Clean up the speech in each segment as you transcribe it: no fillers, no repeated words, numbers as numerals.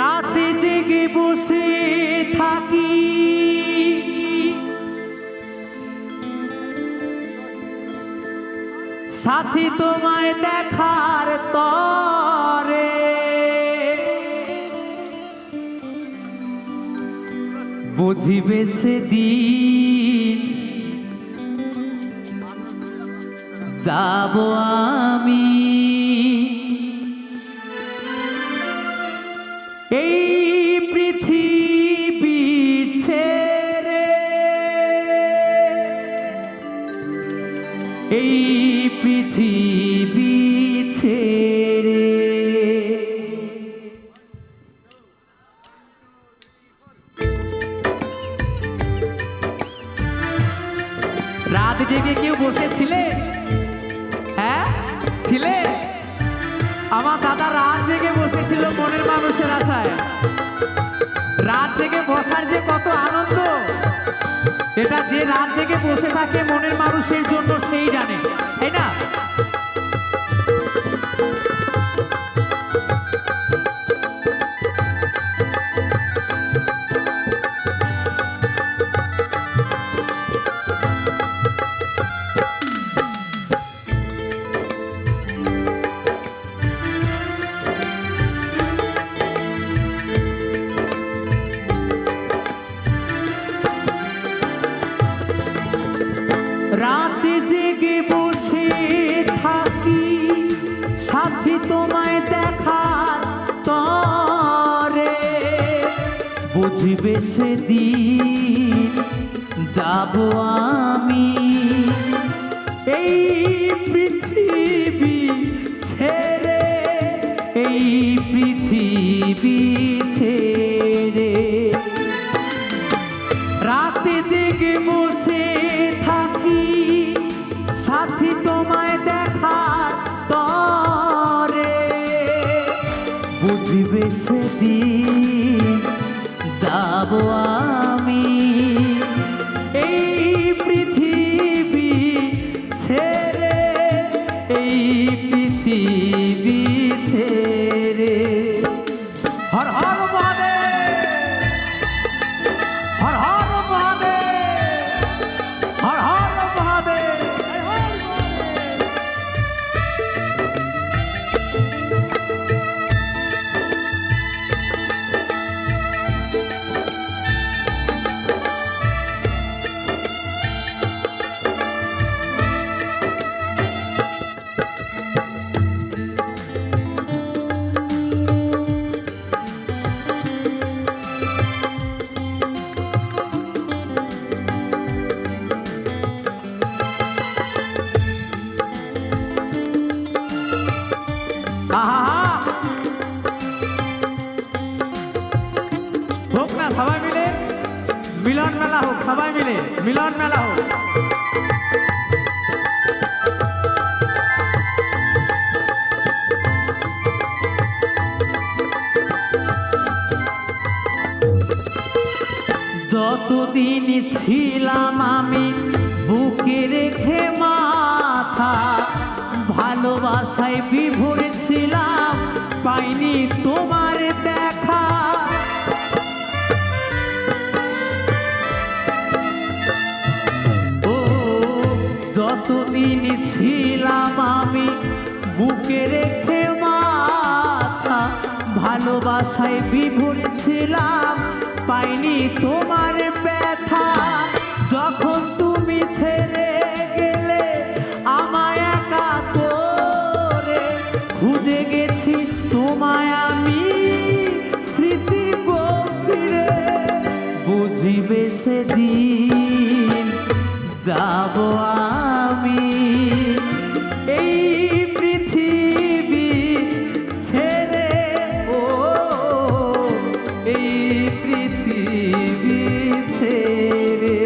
রাতে জেগে বসে থাকি সাথী তোমায় দেখার তরে, বুঝিবে সেদিন যাব আমি। এই পৃথিবী ছেড়ে, এই পৃথিবী ছেড়ে। রাত জেগে কেউ বসেছিলে? হ্যাঁ ছিলে? আমার দাদা রাত জেগে বসেছিল মনের মানুষের আশায়। রাত জেগে বসার যে কত আনন্দ, এটা যে রাত জেগে বসে থাকে মনের মানুষের জন্য সেই জানে, তাই না? রাতে জেগে বসে থাকি সাথী তোমায় দেখার তরে, বুঝবে সেদিন যাব আমি। এই পৃথিবী ছেড়ে, এই পৃথিবী ছেড়ে। রাতে জেগে বসে থাকি সাথী তোমায় দেখার তরে, বুঝবে সেদিন যাব আমি। এই পৃথিবী ছেড়ে, এই পৃথিবী ছেড়ে। হর হর মহাদেব, হর হর মহাদেব, হর হর মহাদেব। হোক না সবাই মিলে মিলন মেলা হোক, সবাই মিলে মিলন মেলা হোক। যতদিন ছিলাম আমি বুকে রেখে মাথা, ভালোবাসায় বিভোর ছিলাম, পাইনি তোমার দেখা। ও যতদিন ছিলাম আমি বুকে রেখে মাথা, ভালোবাসায় বিভোর ছিলাম, পাইনি তোমার ব্যথা। যখন তুমি ছেড়ে গেলে আমায় একা করে, খুঁজে গেছি তোমায় আমি স্মৃতি গভীরে, বুঝিবে সেদিন যাব আমি। এই পৃথিবী ছেড়ে, ও এই পৃথিবী ছেড়ে।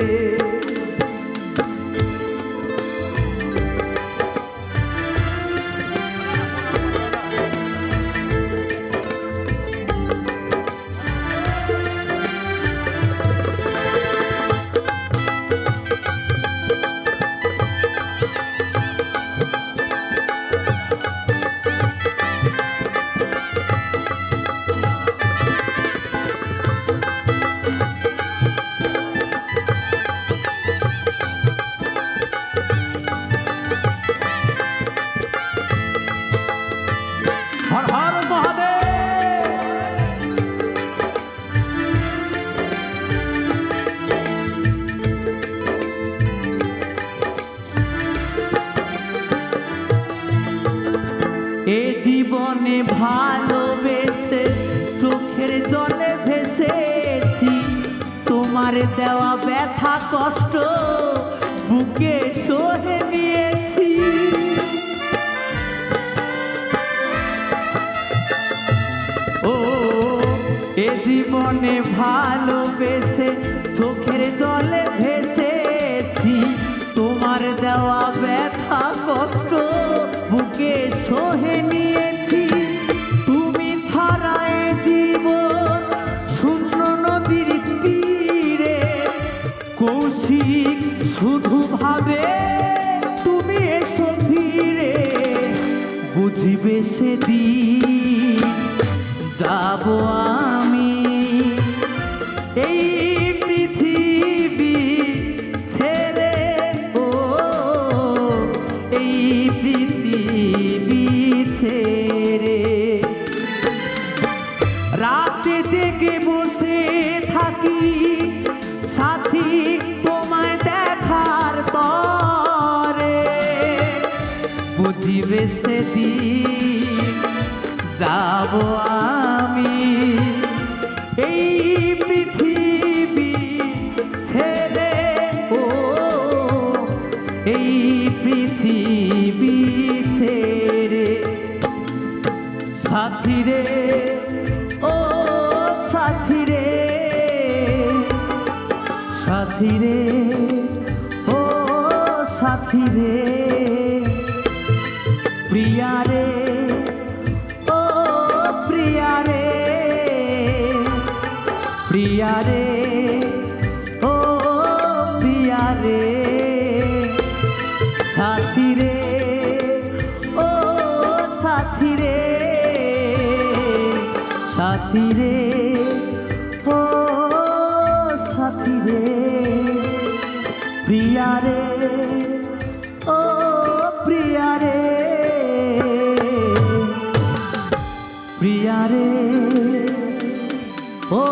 ভালোবেসে চোখের জলে ভেসেছি, তোমার দেওয়া ব্যথা কষ্ট বুকে সহে নিয়েছি। ও এ জীবনে ভালোবেসে চোখের জলে ভেসেছি, তোমার দেওয়া ব্যথা কষ্ট বুকে সহে নিয়েছি। তুমি ছাড়া এ জীবন শূন্য নদীর তীরে, কৌশিক শুধু ভাবে তুমি এসো ফিরে। বুঝিবে সেদিন যাব আমি এই পৃথিবী ছেড়ে, ও এই পৃথিবী ছেড়ে। রাতে জেগে বসে থাকি সাথী তোমায় দেখার তরে, বুঝিবে সেদিন যাব আমি এই পৃথিবী ছেড়ে, ও এই পৃথিবী ছেড়ে। সাথী রে ও সাথী রে, সাথী রে ও সাথী রে, প্রিয়া রে ও প্রিয়া রে, প্রিয়া রে ও প্রিয়া রে, সাথী রে ও সাথী রে, সাথী রে ও সাথী রে, প্রিয়া রে ও প্রিয়া রে, প্রিয়া রে ও